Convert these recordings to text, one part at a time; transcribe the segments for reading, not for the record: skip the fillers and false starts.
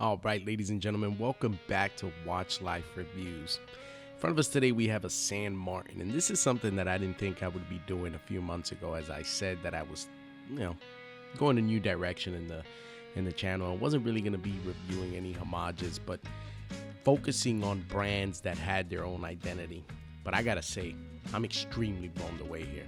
All right, ladies and gentlemen, welcome back to Watch Life Reviews. In front of us today, we have a San Martin, and this is something that I didn't think I would be doing a few months ago. As I said that I was, going a new direction in the channel. I wasn't really going to be reviewing any homages, but focusing on brands that had their own identity. But I gotta say, I'm extremely blown away here.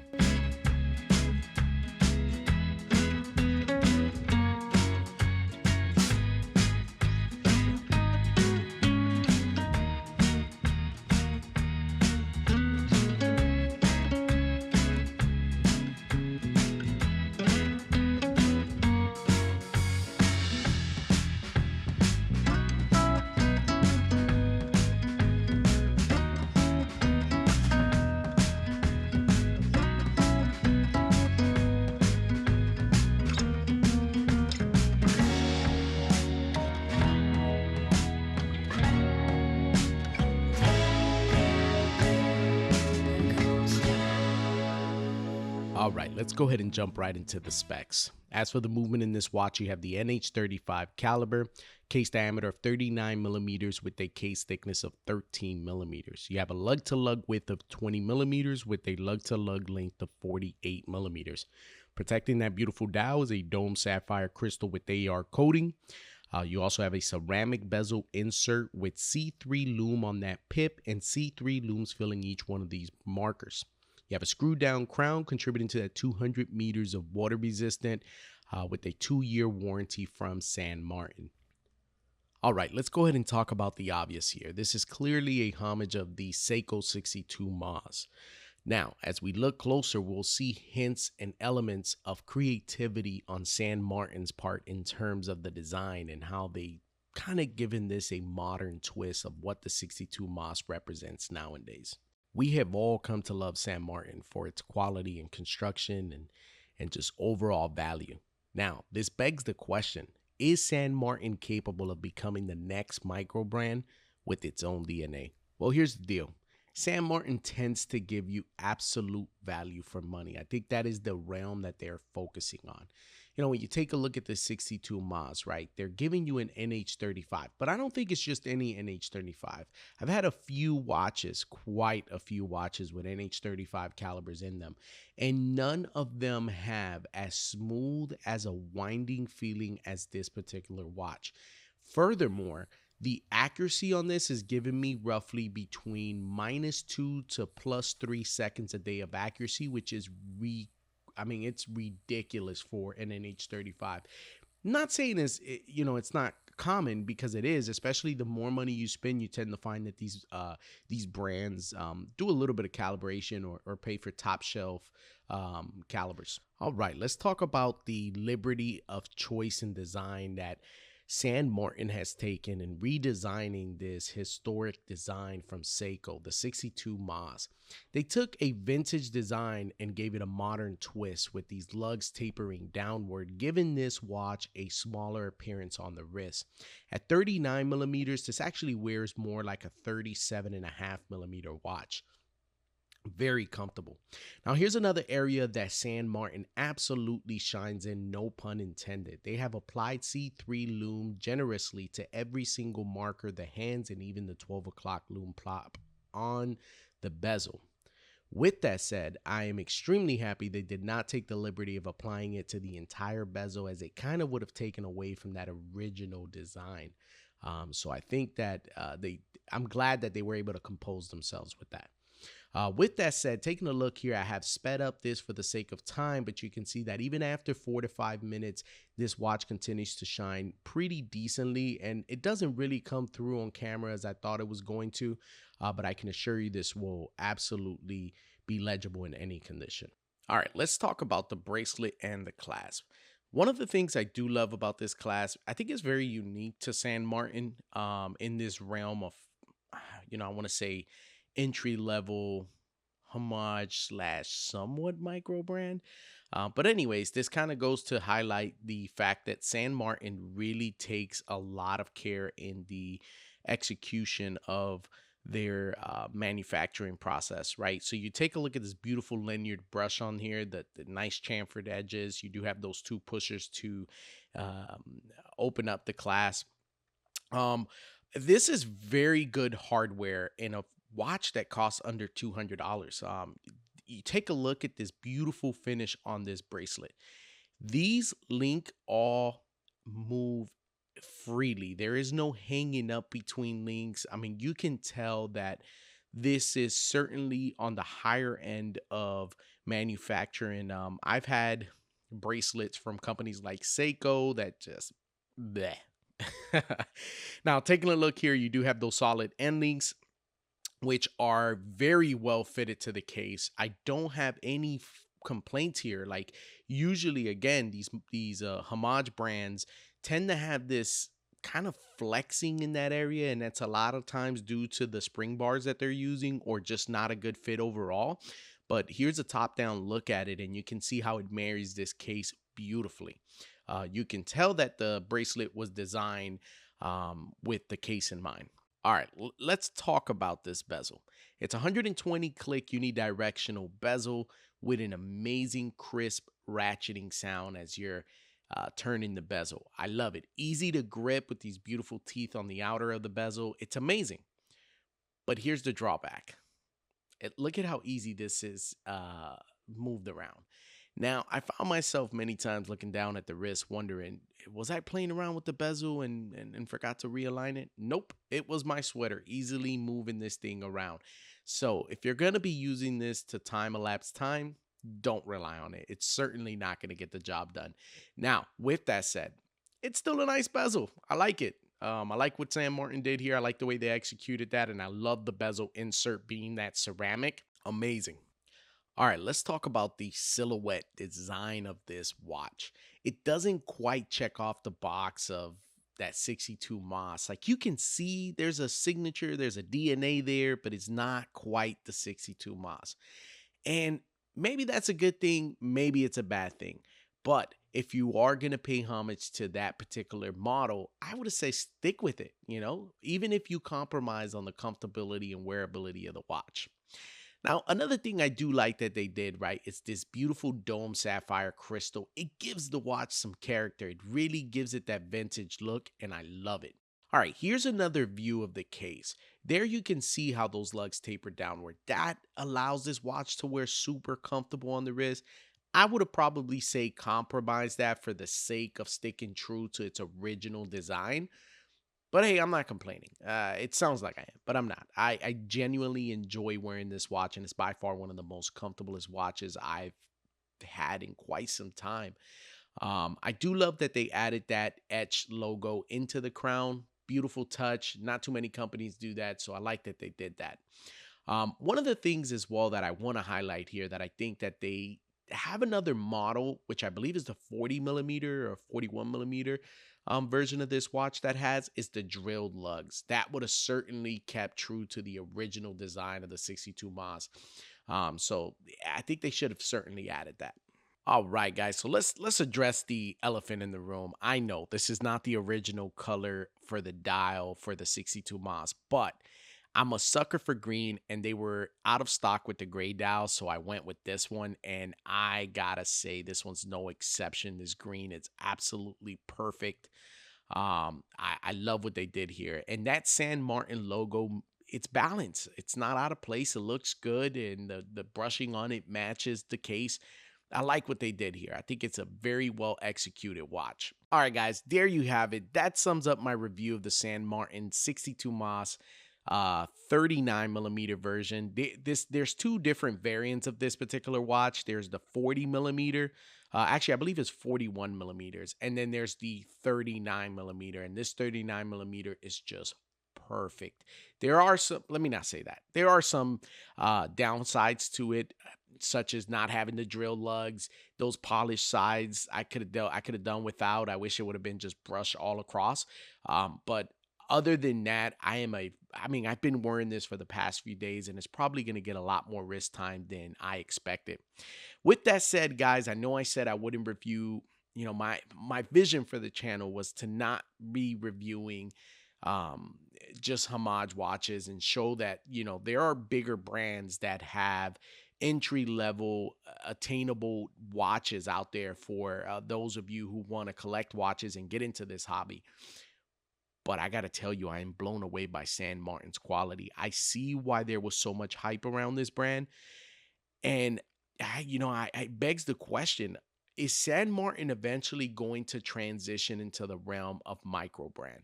All right, let's go ahead and jump right into the specs. As for the movement in this watch, you have the NH35 caliber, case diameter of 39 millimeters with a case thickness of 13 millimeters. You have a lug-to-lug width of 20 millimeters with a lug-to-lug length of 48 millimeters. Protecting that beautiful dial is a dome sapphire crystal with AR coating. You also have a ceramic bezel insert with C3 lume on that pip and C3 lumes filling each one of these markers. You have a screw down crown contributing to that 200 meters of water resistant with a 2-year warranty from San Martin. All right, let's go ahead and talk about the obvious here. This is clearly a homage of the Seiko 62 Mas. Now, as we look closer, we'll see hints and elements of creativity on San Martin's part in terms of the design and how they kind of given this a modern twist of what the 62 Mas represents nowadays. We have all come to love San Martin for its quality and construction and just overall value. Now, this begs the question, is San Martin capable of becoming the next micro brand with its own DNA? Well, here's the deal. San Martin tends to give you absolute value for money. I think that is the realm that they're focusing on. You know, when you take a look at the 62 Mas, right, they're giving you an NH35, but I don't think it's just any NH35. I've had a few watches, quite a few watches with NH35 calibers in them, and none of them have as smooth as a winding feeling as this particular watch. Furthermore, the accuracy on this is giving me roughly between -2 to +3 seconds a day of accuracy, which is it's ridiculous for an NH35. Not saying it's not common, because it is. Especially the more money you spend, you tend to find that these brands do a little bit of calibration or pay for top shelf calibers. All right, let's talk about the liberty of choice and design that San Martin has taken in redesigning this historic design from Seiko, the 62 Mas. They took a vintage design and gave it a modern twist with these lugs tapering downward, giving this watch a smaller appearance on the wrist. At 39 millimeters, this actually wears more like a 37.5 millimeter watch. Very comfortable. Now, here's another area that San Martin absolutely shines in, no pun intended. They have applied C3 lume generously to every single marker, the hands, and even the 12 o'clock lume plop on the bezel. With that said, I am extremely happy they did not take the liberty of applying it to the entire bezel, as it kind of would have taken away from that original design. So I think that I'm glad that they were able to compose themselves with that. With that said, taking a look here, I have sped up this for the sake of time, but you can see that even after 4 to 5 minutes, this watch continues to shine pretty decently, and it doesn't really come through on camera as I thought it was going to, but I can assure you this will absolutely be legible in any condition. All right, let's talk about the bracelet and the clasp. One of the things I do love about this clasp, I think it's very unique to San Martin in this realm of, I want to say, entry level homage slash somewhat micro brand. But anyways, this kind of goes to highlight the fact that San Martin really takes a lot of care in the execution of their manufacturing process, right? So you take a look at this beautiful lineared brush on here, the nice chamfered edges. You do have those two pushers to open up the clasp. Um, this is very good hardware in a watch that costs under $200. You take a look at this beautiful finish on this bracelet. These link all move freely. There is no hanging up between links. I mean, you can tell that this is certainly on the higher end of manufacturing. I've had bracelets from companies like Seiko that just bleh. Now, taking a look here, you do have those solid end links, which are very well fitted to the case. I don't have any complaints here. Like usually, again, these homage brands tend to have this kind of flexing in that area, and that's a lot of times due to the spring bars that they're using or just not a good fit overall. But here's a top-down look at it, and you can see how it marries this case beautifully. You can tell that the bracelet was designed with the case in mind. All right, let's talk about this bezel. It's 120 click unidirectional bezel with an amazing crisp ratcheting sound as you're turning the bezel. I love it. Easy to grip with these beautiful teeth on the outer of the bezel. It's amazing. But here's the drawback. Look at how easy this is moved around. Now, I found myself many times looking down at the wrist wondering, was I playing around with the bezel and forgot to realign it? Nope, it was my sweater easily moving this thing around. So if you're going to be using this to time elapsed time, don't rely on it. It's certainly not going to get the job done. Now, with that said, it's still a nice bezel. I like it. I like what Sam Martin did here. I like the way they executed that, and I love the bezel insert being that ceramic. Amazing. All right, let's talk about the silhouette design of this watch. It doesn't quite check off the box of that 62 Moss. Like you can see there's a signature, there's a DNA there, but it's not quite the 62 Moss. And maybe that's a good thing, maybe it's a bad thing. But if you are going to pay homage to that particular model, I would say stick with it, even if you compromise on the comfortability and wearability of the watch. Now, another thing I do like that they did, right, is this beautiful dome sapphire crystal. It gives the watch some character. It really gives it that vintage look, and I love it. All right, here's another view of the case. There you can see how those lugs taper downward. That allows this watch to wear super comfortable on the wrist. I would have probably say compromise that for the sake of sticking true to its original design. But hey, I'm not complaining. It sounds like I am, but I'm not. I genuinely enjoy wearing this watch, and it's by far one of the most comfortablest watches I've had in quite some time. I do love that they added that etched logo into the crown. Beautiful touch. Not too many companies do that, so I like that they did that. One of the things as well that I want to highlight here that I think that they have another model, which I believe is the 40 millimeter or 41 millimeter version of this watch that has, is the drilled lugs. That would have certainly kept true to the original design of the 62 Mas. So I think they should have certainly added that. All right, guys. So let's address the elephant in the room. I know this is not the original color for the dial for the 62 Mas, but I'm a sucker for green, and they were out of stock with the gray dial, so I went with this one, and I gotta say this one's no exception. This green is absolutely perfect. I love what they did here, and that San Martin logo. It's balanced. It's not out of place. It looks good, and the brushing on it matches the case. I like what they did here. I think it's a very well executed watch. All right, guys, there you have it. That sums up my review of the San Martin 62 Mas 39 millimeter version. There's two different variants of this particular watch. There's the 40 millimeter. Actually, I believe it's 41 millimeters. And then there's the 39 millimeter. And this 39 millimeter is just perfect. There are some, let me not say that. There are some downsides to it, such as not having the drill lugs, those polished sides. I could have done without. I wish it would have been just brushed all across. But other than that, I've been wearing this for the past few days, and it's probably going to get a lot more wrist time than I expected. With that said, guys, I know I said I wouldn't review, my vision for the channel was to not be reviewing just homage watches and show that, there are bigger brands that have entry level attainable watches out there for those of you who want to collect watches and get into this hobby. But I got to tell you, I am blown away by San Martin's quality. I see why there was so much hype around this brand. And, I begs the question, is San Martin eventually going to transition into the realm of micro brand?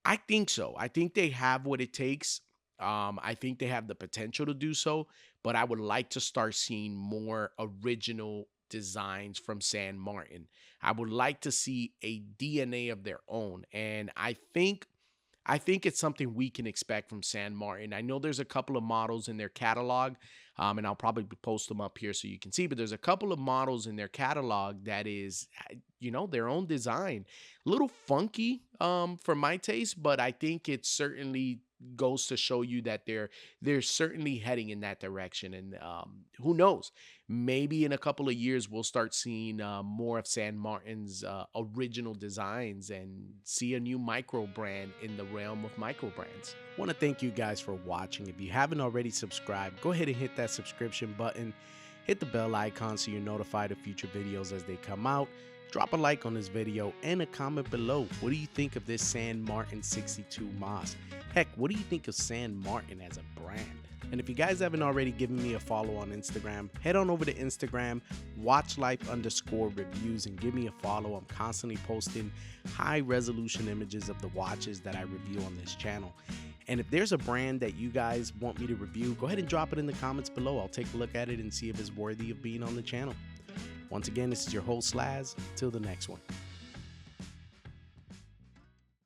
I think so. I think they have what it takes. I think they have the potential to do so, but I would like to start seeing more original designs from San Martin. I would like to see a DNA of their own, and I think it's something we can expect from San Martin. I know there's a couple of models in their catalog, and I'll probably post them up here so you can see, but there's a couple of models in their catalog that is, their own design. A little funky for my taste, but I think it certainly goes to show you that they're certainly heading in that direction. And who knows? Maybe in a couple of years we'll start seeing more of San Martin's original designs and see a new micro brand in the realm of micro brands. I want to thank you guys for watching. If you haven't already subscribed, go ahead and hit that subscription button. Hit the bell icon so you're notified of future videos as they come out. Drop a like on this video and a comment below. What do you think of this San Martin 62 Moss? Heck, what do you think of San Martin as a brand? And if you guys haven't already given me a follow on Instagram, head on over to Instagram, watchlife_reviews, and give me a follow. I'm constantly posting high resolution images of the watches that I review on this channel. And if there's a brand that you guys want me to review, go ahead and drop it in the comments below. I'll take a look at it and see if it's worthy of being on the channel. Once again, this is your host, Slaz. Till the next one.